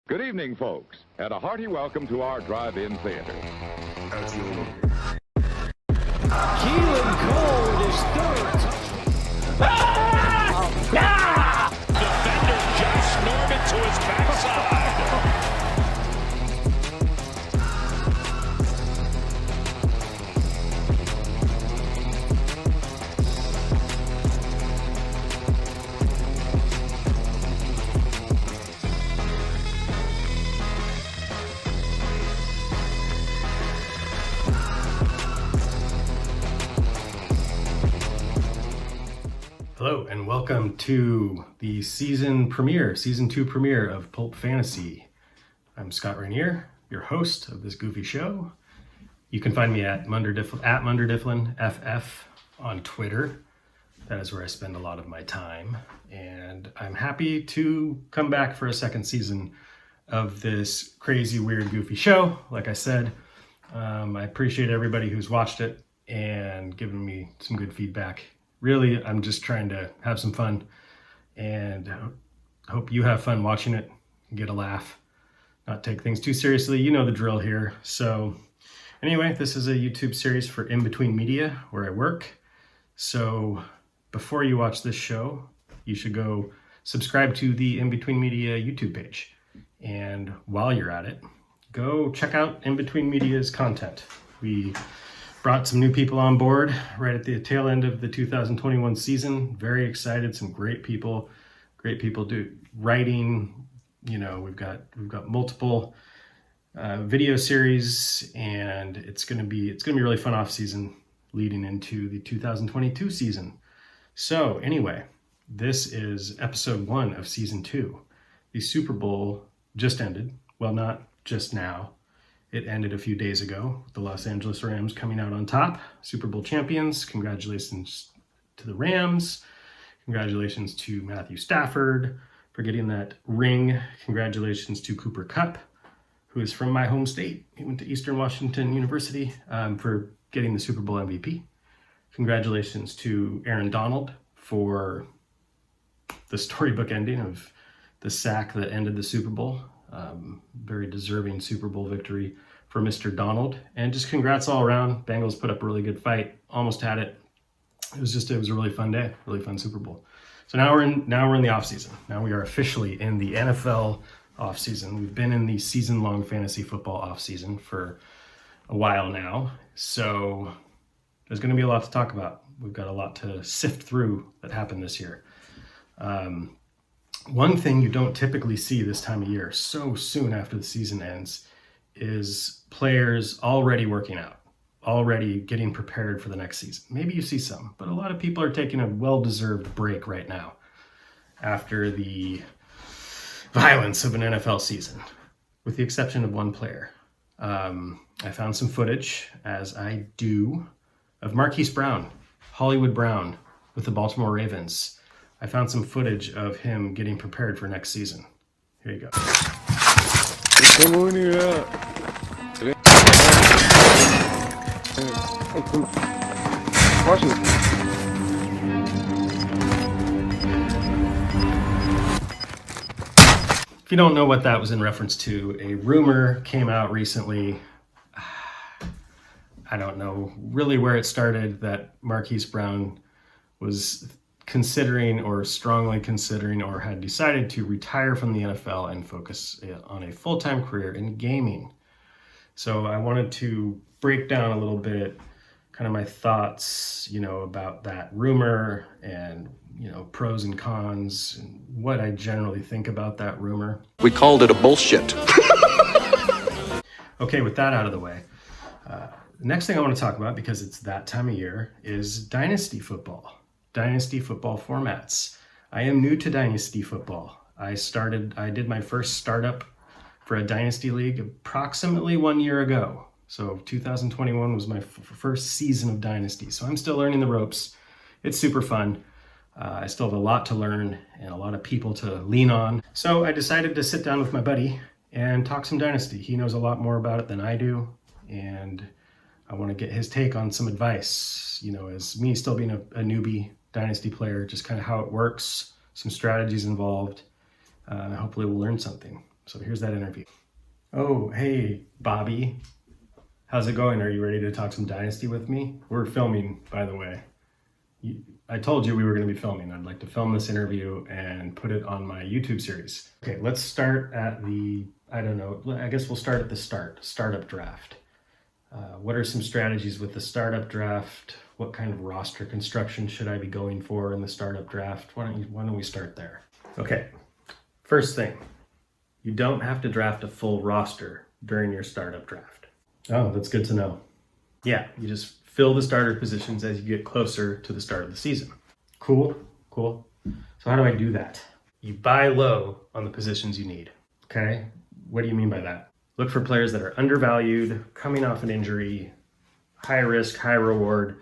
Good evening, folks, and a hearty welcome to our drive-in theater. Keelan Cole with his third touchdown. Defender Josh Norman to his backside. Hello and welcome to the season 2 premiere of Pulp Fantasy. I'm Scott Rinear, your host of this goofy show. You can find me at Munderdifflin FF on Twitter. That is where I spend a lot of my time. And I'm happy to come back for a second season of this crazy, weird, goofy show. Like I said, I appreciate everybody who's watched it and given me some good feedback. Really, I'm just trying to have some fun and hope you have fun watching it and get a laugh, not take things too seriously. You know the drill here. So anyway, this is a YouTube series for In Between Media where I work. So before you watch this show, you should go subscribe to the In Between Media YouTube page. And while you're at it, go check out In Between Media's content. We brought some new people on board right at the tail end of the 2021 season. Very excited. Some great people do writing. You know, we've got multiple video series, and it's gonna be really fun off season leading into the 2022 season. So anyway, this is episode 1 of season 2. The Super Bowl just ended. Well, not just now. It ended a few days ago with the Los Angeles Rams coming out on top, Super Bowl champions. Congratulations to the Rams. Congratulations to Matthew Stafford for getting that ring. Congratulations to Cooper Kupp, who is from my home state. He went to Eastern Washington University, for getting the Super Bowl MVP. Congratulations to Aaron Donald for the storybook ending of the sack that ended the Super Bowl. Very deserving Super Bowl victory for Mr. Donald, and just congrats all around. Bengals put up a really good fight, almost had it. It was a really fun day, really fun Super Bowl. So now we're in the off season. Now we are officially in the NFL off season. We've been in the season-long fantasy football off season for a while now, so there's going to be a lot to talk about. We've got a lot to sift through that happened this year. One thing you don't typically see this time of year, so soon after the season ends, is players already working out, already getting prepared for the next season. Maybe you see some, but a lot of people are taking a well-deserved break right now after the violence of an NFL season, with the exception of one player. I found some footage, as I do, of Marquis Brown, Hollywood Brown, with the Baltimore Ravens. I found some footage of him getting prepared for next season. Here you go. If you don't know what that was in reference to, a rumor came out recently. I don't know really where it started, that Marquis Brown was considering or strongly considering or had decided to retire from the NFL and focus on a full-time career in gaming. So I wanted to break down a little bit kind of my thoughts, about that rumor and, pros and cons and what I generally think about that rumor. We called it a bullshit. Okay, with that out of the way, the next thing I want to talk about, because it's that time of year, is Dynasty football. Dynasty football formats. I am new to Dynasty football. I did my first startup for a Dynasty league approximately 1 year ago. So 2021 was my first season of Dynasty. So I'm still learning the ropes. It's super fun. I still have a lot to learn and a lot of people to lean on. So I decided to sit down with my buddy and talk some Dynasty. He knows a lot more about it than I do, and I want to get his take on some advice, as me still being a newbie Dynasty player, just kind of how it works, some strategies involved. Hopefully we'll learn something. So here's that interview. Oh, hey, Bobby. How's it going? Are you ready to talk some Dynasty with me? We're filming, by the way. I told you we were going to be filming. I'd like to film this interview and put it on my YouTube series. Okay, let's start at I guess we'll start at the startup draft. What are some strategies with the startup draft? What kind of roster construction should I be going for in the startup draft? Why don't we start there? Okay, first thing, you don't have to draft a full roster during your startup draft. Oh, that's good to know. Yeah, you just fill the starter positions as you get closer to the start of the season. Cool. So how do I do that? You buy low on the positions you need. Okay, what do you mean by that? Look for players that are undervalued, coming off an injury, high risk, high reward,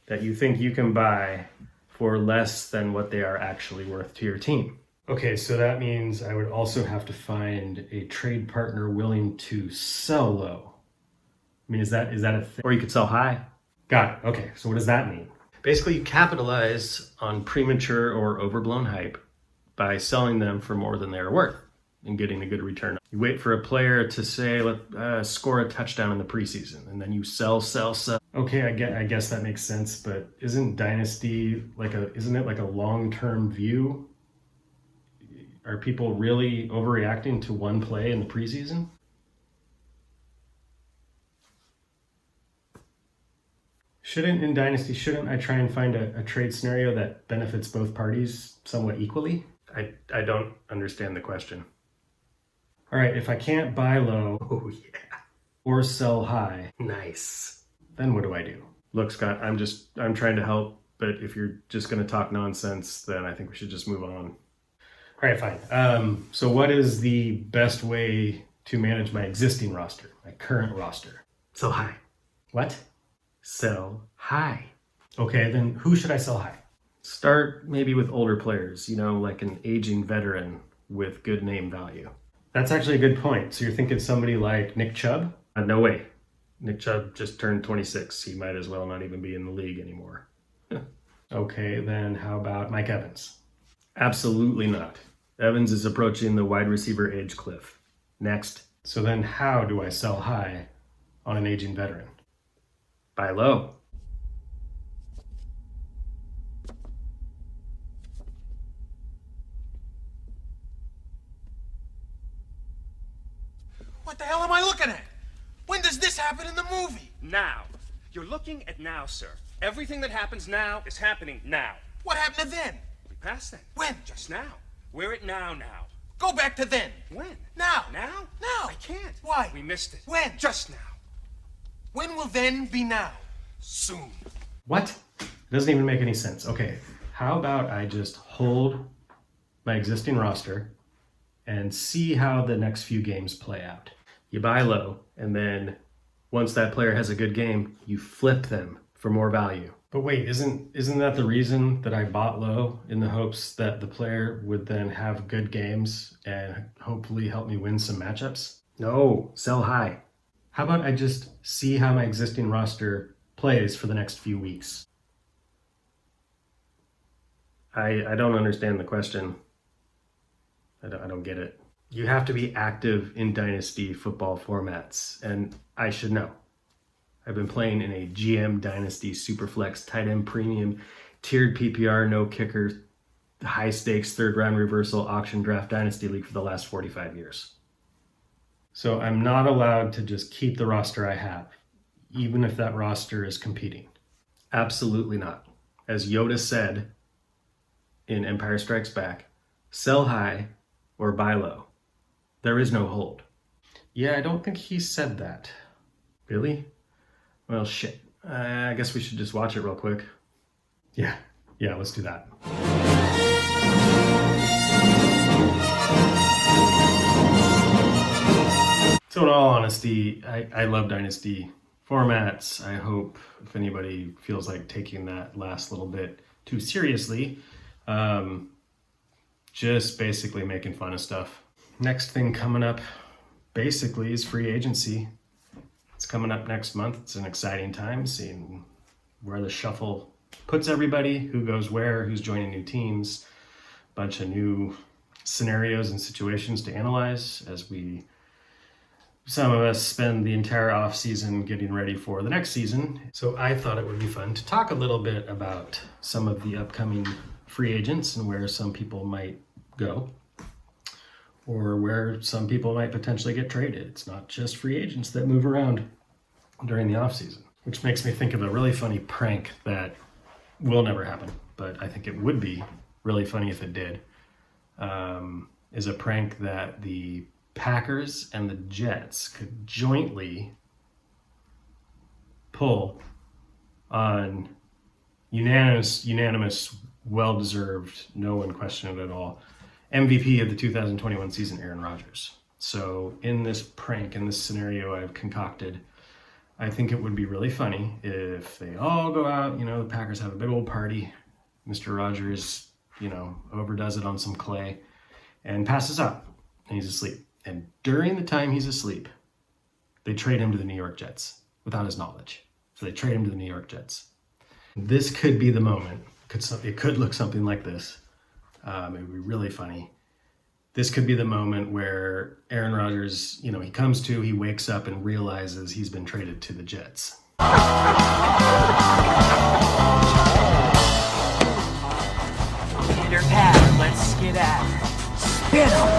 that you think you can buy for less than what they are actually worth to your team. Okay, so that means I would also have to find a trade partner willing to sell low. I mean, is that a thing? Or you could sell high? Got it. Okay, so what does that mean? Basically, you capitalize on premature or overblown hype by selling them for more than they're worth and getting a good return. You wait for a player to say, score a touchdown in the preseason, and then you sell. Okay, I guess that makes sense, but isn't Dynasty isn't it like a long-term view? Are people really overreacting to one play in the preseason? In Dynasty, shouldn't I try and find a trade scenario that benefits both parties somewhat equally? I don't understand the question. All right, if I can't buy low, or sell high, nice, then what do I do? Look, Scott, I'm trying to help, but if you're just going to talk nonsense, then I think we should just move on. All right, fine. So what is the best way to manage my existing roster, my current roster? Sell high. What? Sell high. Okay, then who should I sell high? Start maybe with older players, like an aging veteran with good name value. That's actually a good point. So you're thinking somebody like Nick Chubb? No way. Nick Chubb just turned 26. He might as well not even be in the league anymore. Okay, then how about Mike Evans? Absolutely not. Evans is approaching the wide receiver age cliff. Next. So then how do I sell high on an aging veteran? Buy low. What the hell am I looking at? When does this happen in the movie? Now. You're looking at now, sir. Everything that happens now is happening now. What happened to then? We passed then. When? Just now. We're at now. Go back to then. When? Now. Now? Now. I can't. Why? We missed it. When? Just now. When will then be now? Soon. What? It doesn't even make any sense. Okay, how about I just hold my existing roster and see how the next few games play out. You buy low, and then once that player has a good game, you flip them for more value. But wait, isn't that the reason that I bought low, in the hopes that the player would then have good games and hopefully help me win some matchups? No, sell high. How about I just see how my existing roster plays for the next few weeks? I don't understand the question. I don't get it. You have to be active in Dynasty football formats, and I should know. I've been playing in a GM Dynasty Superflex tight end premium tiered PPR no kicker high stakes third round reversal auction draft Dynasty league for the last 45 years. So I'm not allowed to just keep the roster I have, even if that roster is competing. Absolutely not. As Yoda said in Empire Strikes Back, sell high or buy low. There is no hold. Yeah, I don't think he said that. Really? Well, shit. I guess we should just watch it real quick. Yeah, let's do that. So in all honesty, I love Dynasty formats. I hope if anybody feels like taking that last little bit too seriously, just basically making fun of stuff. Next thing coming up basically is free agency. It's coming up next month. It's an exciting time, seeing where the shuffle puts everybody, who goes where, who's joining new teams, bunch of new scenarios and situations to analyze as some of us spend the entire off season getting ready for the next season. So I thought it would be fun to talk a little bit about some of the upcoming free agents and where some people might go, or where some people might potentially get traded. It's not just free agents that move around during the off season, which makes me think of a really funny prank that will never happen, but I think it would be really funny if it did. Is a prank that the Packers and the Jets could jointly pull on unanimous, well-deserved, no one questioned it at all, MVP of the 2021 season, Aaron Rodgers. So in this prank, in this scenario I've concocted, I think it would be really funny if they all go out, the Packers have a big old party, Mr. Rodgers, overdoes it on some clay and passes out and he's asleep. And during the time he's asleep, they trade him to the New York Jets without his knowledge. So they trade him to the New York Jets. This could be the moment. It could look something like this. It would be really funny. This could be the moment where Aaron Rodgers, he comes to, he wakes up and realizes he's been traded to the Jets. Peter Pan, let's get at it. Spin 'em.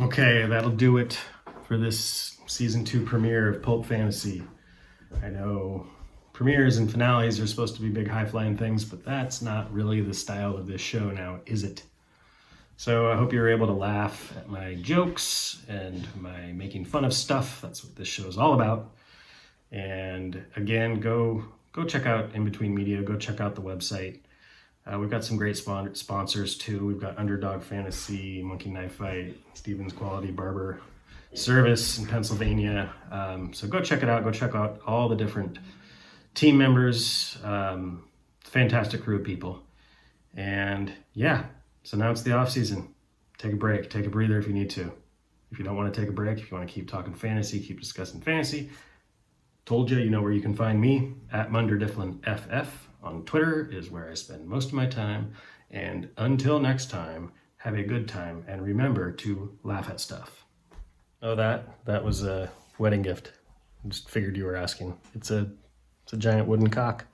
Okay, that'll do it for this season 2 premiere of Pulp Fantasy. I know premieres and finales are supposed to be big high-flying things, but that's not really the style of this show now, is it? So I hope you were able to laugh at my jokes and my making fun of stuff. That's what this show is all about. And again, go check out In Between Media. Go check out the website. We've got some great sponsors too. We've got Underdog Fantasy, Monkey Knife Fight, Stevens Quality Barber Service in Pennsylvania. So go check it out. Go check out all the different team members. Fantastic crew of people. And yeah, so now it's the off season. Take a break. Take a breather if you need to. If you don't want to take a break, if you want to keep talking fantasy, keep discussing fantasy, told you, you know where you can find me, at MunderDiflinFF. On Twitter is where I spend most of my time. And until next time, have a good time. And remember to laugh at stuff. Oh, that was a wedding gift. I just figured you were asking. It's a giant wooden cock.